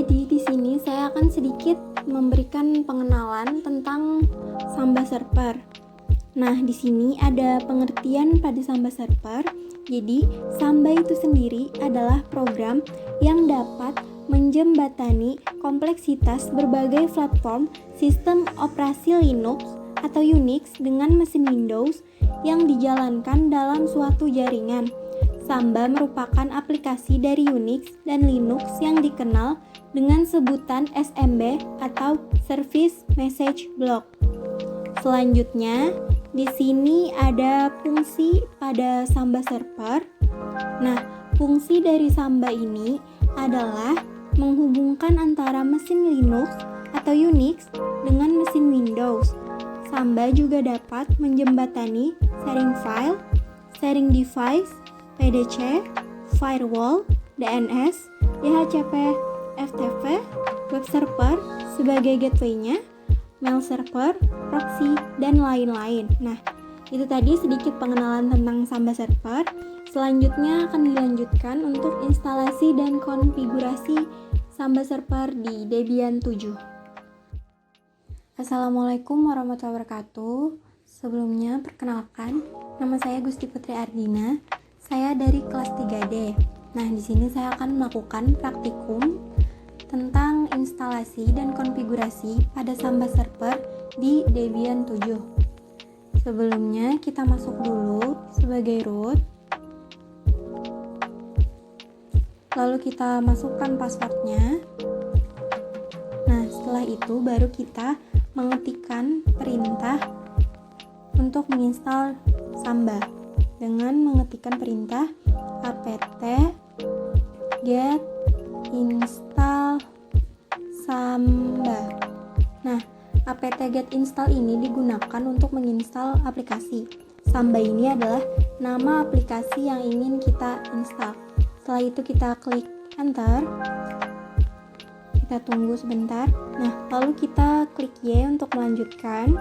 Jadi di sini saya akan sedikit memberikan pengenalan tentang Samba Server. Nah, di sini ada pengertian pada Samba Server. Jadi, Samba itu sendiri adalah program yang dapat menjembatani kompleksitas berbagai platform sistem operasi Linux atau Unix dengan mesin Windows yang dijalankan dalam suatu jaringan. Samba merupakan aplikasi dari Unix dan Linux yang dikenal dengan sebutan SMB atau Service Message Block. Selanjutnya, di sini ada fungsi pada Samba Server. Nah, fungsi dari Samba ini adalah menghubungkan antara mesin Linux atau Unix dengan mesin Windows. Samba juga dapat menjembatani sharing file, sharing device, PDC, firewall, DNS, DHCP, FTP, web server sebagai gateway-nya, mail server, proxy, dan lain-lain. Nah, itu tadi sedikit pengenalan tentang Samba Server. Selanjutnya akan dilanjutkan untuk instalasi dan konfigurasi Samba Server di Debian 7. Assalamualaikum warahmatullahi wabarakatuh. Sebelumnya, perkenalkan, nama saya Gusti Putri Ardina. Saya dari kelas 3D. Nah, di sini saya akan melakukan praktikum tentang instalasi dan konfigurasi pada Samba Server di Debian 7. Sebelumnya, kita masuk dulu sebagai root. Lalu kita masukkan passwordnya. Nah, setelah itu baru kita mengetikkan perintah untuk menginstal Samba dengan mengetikkan perintah apt get install Samba. Nah, apt get install ini digunakan untuk menginstal aplikasi. Samba ini adalah nama aplikasi yang ingin kita install. Setelah itu kita klik enter. Kita tunggu sebentar. Nah, lalu kita klik Y untuk melanjutkan.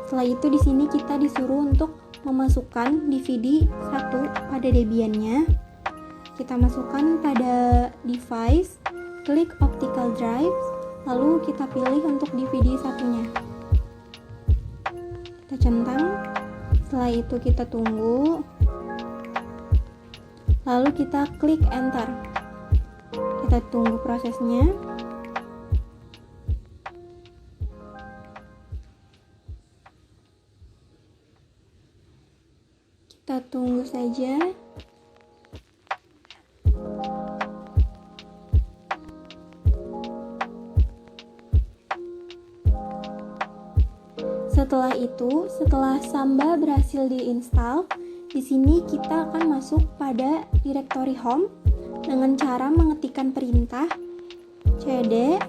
Setelah itu di sini kita disuruh untuk memasukkan DVD 1 pada Debian-nya. Kita masukkan pada device, klik optical drive, lalu kita pilih untuk DVD satunya. Kita centang. Setelah itu kita tunggu. Lalu kita klik enter. Kita tunggu prosesnya. Kita tunggu saja. Setelah itu, setelah Samba berhasil diinstal, di sini kita akan masuk pada directory home dengan cara mengetikkan perintah cd/home.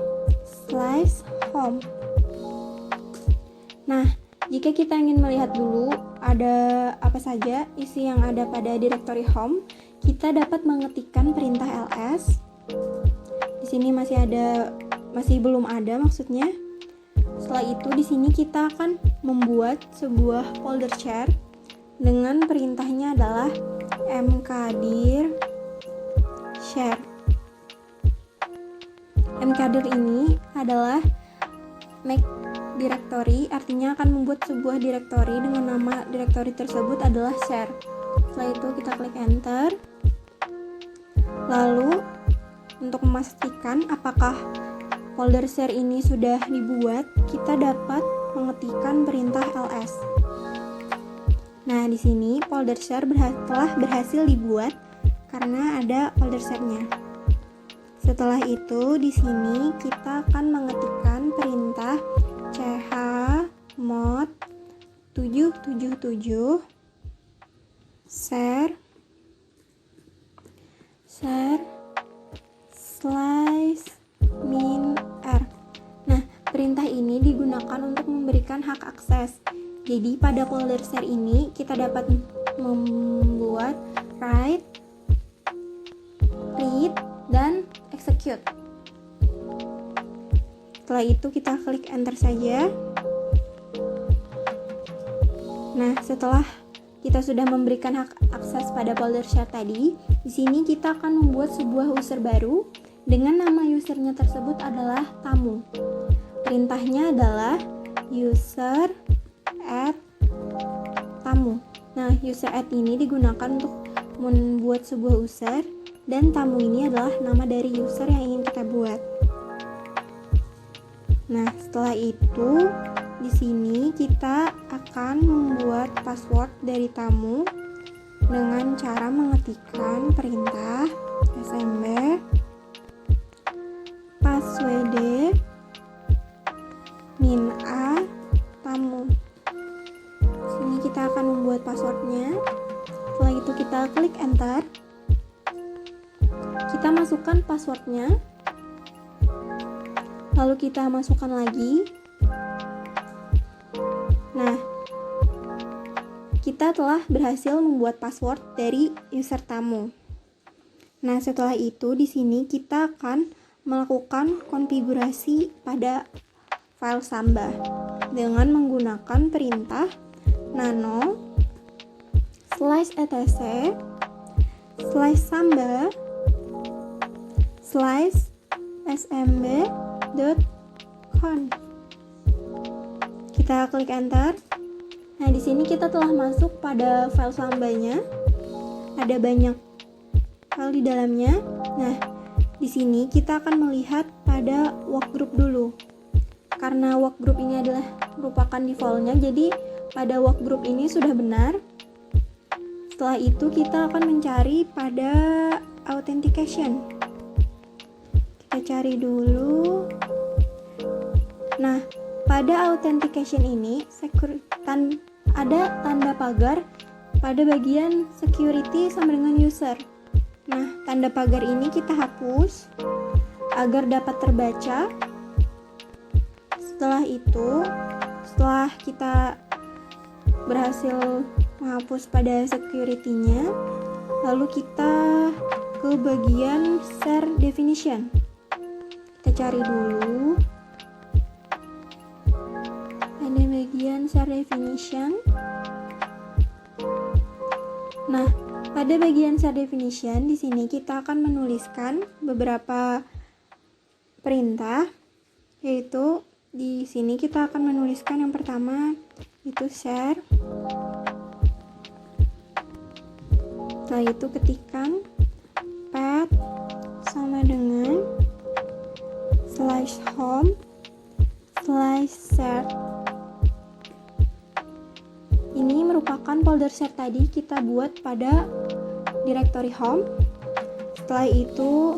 Nah, jika kita ingin melihat dulu ada apa saja isi yang ada pada directory home, kita dapat mengetikkan perintah ls. Di sini masih belum ada maksudnya. Setelah itu di sini kita akan membuat sebuah folder share dengan perintahnya adalah mkdir share. Mkdir ini adalah make directory, artinya akan membuat sebuah directory dengan nama directory tersebut adalah share. Setelah itu kita klik enter. Lalu untuk memastikan apakah folder share ini sudah dibuat, kita dapat mengetikkan perintah ls. Nah, di sini folder share telah berhasil dibuat karena ada folder share-nya. Setelah itu di sini kita akan mengetikkan perintah chmod 777 share /min r. Nah, perintah ini digunakan untuk memberikan hak akses. Jadi pada folder share ini kita dapat membuat write, read, dan execute. Setelah itu kita klik enter saja. Nah, setelah kita sudah memberikan hak akses pada folder share tadi, di sini kita akan membuat sebuah user baru dengan nama usernya tersebut adalah tamu. Perintahnya adalah user add tamu. Nah, user add ini digunakan untuk membuat sebuah user, dan tamu ini adalah nama dari user yang ingin kita buat. Nah, setelah itu di sini kita akan membuat password dari tamu dengan cara mengetikkan perintah smb password -a tamu. Sini kita akan membuat passwordnya. Setelah itu kita klik enter. Kita masukkan passwordnya. Lalu kita masukkan lagi. Nah, kita telah berhasil membuat password dari user tamu. Nah, setelah itu di sini kita akan melakukan konfigurasi pada file Samba dengan menggunakan perintah nano /etc /samba /smb.conf. Kita klik enter. Nah, di sini kita telah masuk pada file Sambanya. Ada banyak file di dalamnya. Nah, di sini kita akan melihat pada workgroup dulu. Karena workgroup ini adalah merupakan defaultnya, jadi pada workgroup ini sudah benar. Setelah itu kita akan mencari pada authentication. Kita cari dulu. Nah, pada authentication ini ada tanda pagar pada bagian security sama dengan user. Nah, tanda pagar ini kita hapus agar dapat terbaca. Setelah itu, setelah kita berhasil menghapus pada security-nya, lalu kita ke bagian share definition. Kita cari dulu. Ada bagian share definition. Nah, pada bagian share definition di sini kita akan menuliskan beberapa perintah, yaitu di sini kita akan menuliskan yang pertama itu share. Setelah itu ketikkan path sama dengan /home/share. Ini merupakan folder share tadi kita buat pada directory home. Setelah itu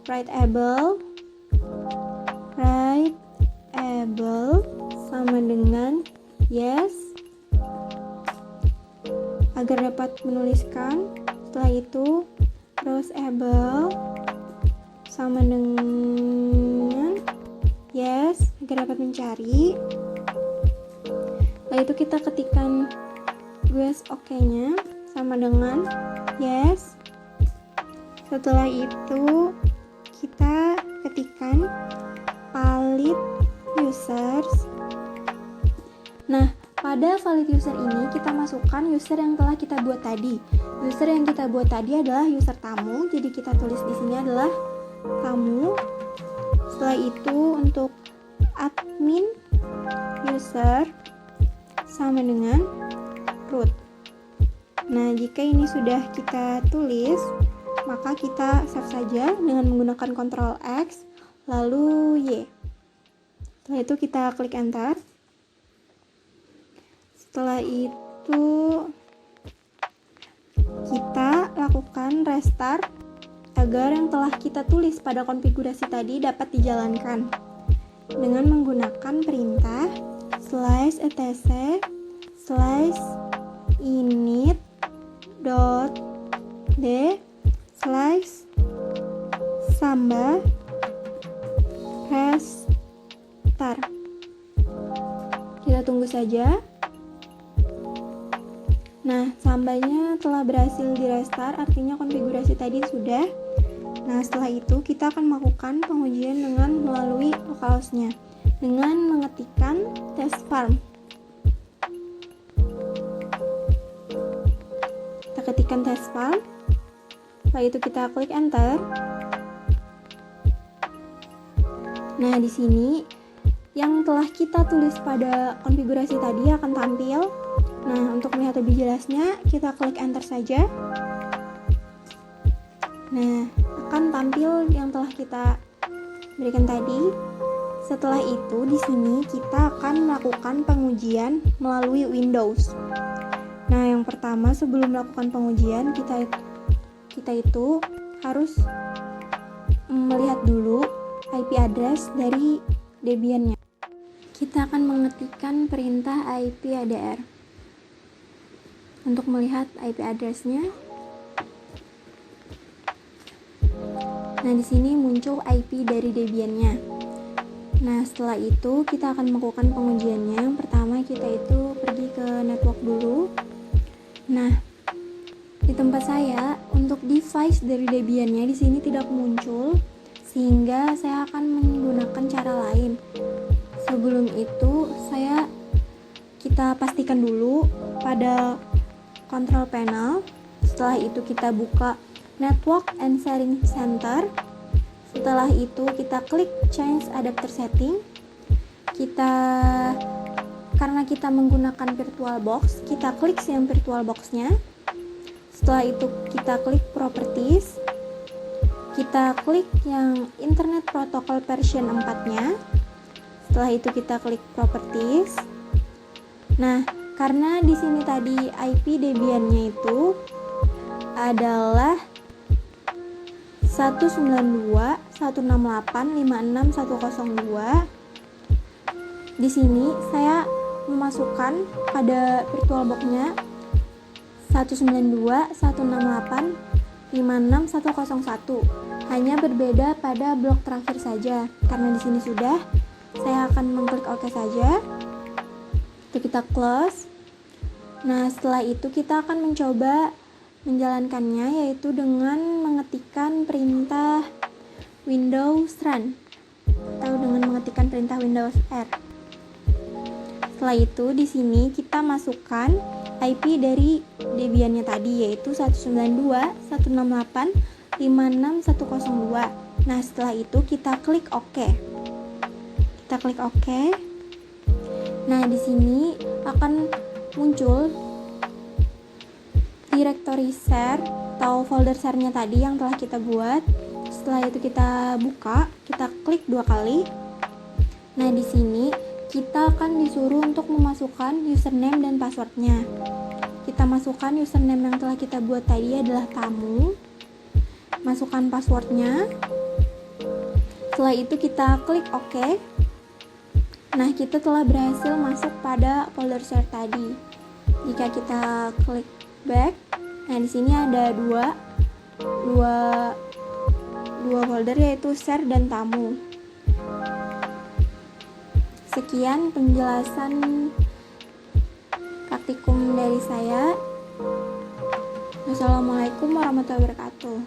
writeable sama dengan yes agar dapat menuliskan. Setelah itu browsable sama dengan yes agar dapat mencari. Setelah itu kita ketikkan US OK-nya sama dengan yes. Setelah itu kita ketikkan valid users. Nah, pada valid user ini kita masukkan user yang telah kita buat tadi. User yang kita buat tadi adalah user tamu, jadi kita tulis di sini adalah tamu. Setelah itu untuk admin user sama dengan root. Nah, jika ini sudah kita tulis, maka kita save saja dengan menggunakan Ctrl X lalu Y. Setelah itu kita klik enter. Setelah itu kita lakukan restart agar yang telah kita tulis pada konfigurasi tadi dapat dijalankan dengan menggunakan perintah /etc /init.d/samba restart. Kita tunggu saja. Nah, sambanya telah berhasil di restart, artinya konfigurasi tadi sudah. Nah, setelah itu kita akan melakukan pengujian dengan melalui localhost-nya dengan mengetikkan test farm. ketikkan test file. Setelah itu kita klik enter. Nah, di sini yang telah kita tulis pada konfigurasi tadi akan tampil. Nah, untuk melihat lebih jelasnya, kita klik enter saja. Nah, akan tampil yang telah kita berikan tadi. Setelah itu, di sini kita akan melakukan pengujian melalui Windows. Nah, yang pertama sebelum melakukan pengujian, kita itu harus melihat dulu IP address dari Debian-nya. Kita akan mengetikkan perintah ipadr untuk melihat IP address-nya. Nah, di sini muncul IP dari Debian-nya. Nah, setelah itu kita akan melakukan pengujiannya. Yang pertama kita itu pergi ke network dulu. Nah, di tempat saya untuk device dari Debian-nya di sini tidak muncul, sehingga saya akan menggunakan cara lain. Sebelum itu kita pastikan dulu pada control panel. Setelah itu kita buka Network and Sharing Center. Setelah itu kita klik Change Adapter Setting. Karena kita menggunakan VirtualBox, kita klik yang VirtualBox-nya. Setelah itu kita klik Properties. Kita klik yang Internet Protocol version 4-nya. Setelah itu kita klik Properties. Nah, karena di sini tadi IP Debian-nya itu adalah 192.168.56.102. Di sini saya memasukkan pada VirtualBox-nya 192.168.56.101. Hanya berbeda pada blok terakhir saja. Karena di sini sudah, saya akan mengklik OK saja. Itu kita close. Nah, setelah itu kita akan mencoba menjalankannya, yaitu dengan mengetikkan perintah Windows Run atau dengan mengetikkan perintah Windows R. Setelah itu di sini kita masukkan IP dari Debian-nya tadi, yaitu 192.168.56.102. Nah, setelah itu kita klik OK. Kita klik OK. Nah, di sini akan muncul directory share atau folder share-nya tadi yang telah kita buat. Setelah itu kita buka, kita klik 2 kali. Nah, di sini kita akan disuruh untuk memasukkan username dan password-nya. Kita masukkan username yang telah kita buat tadi adalah tamu. Masukkan password-nya. Setelah itu kita klik OK. Nah, kita telah berhasil masuk pada folder share tadi. Jika kita klik back, nah di sini ada dua folder, yaitu share dan tamu. Sekian penjelasan praktikum dari saya. Wassalamualaikum warahmatullahi wabarakatuh.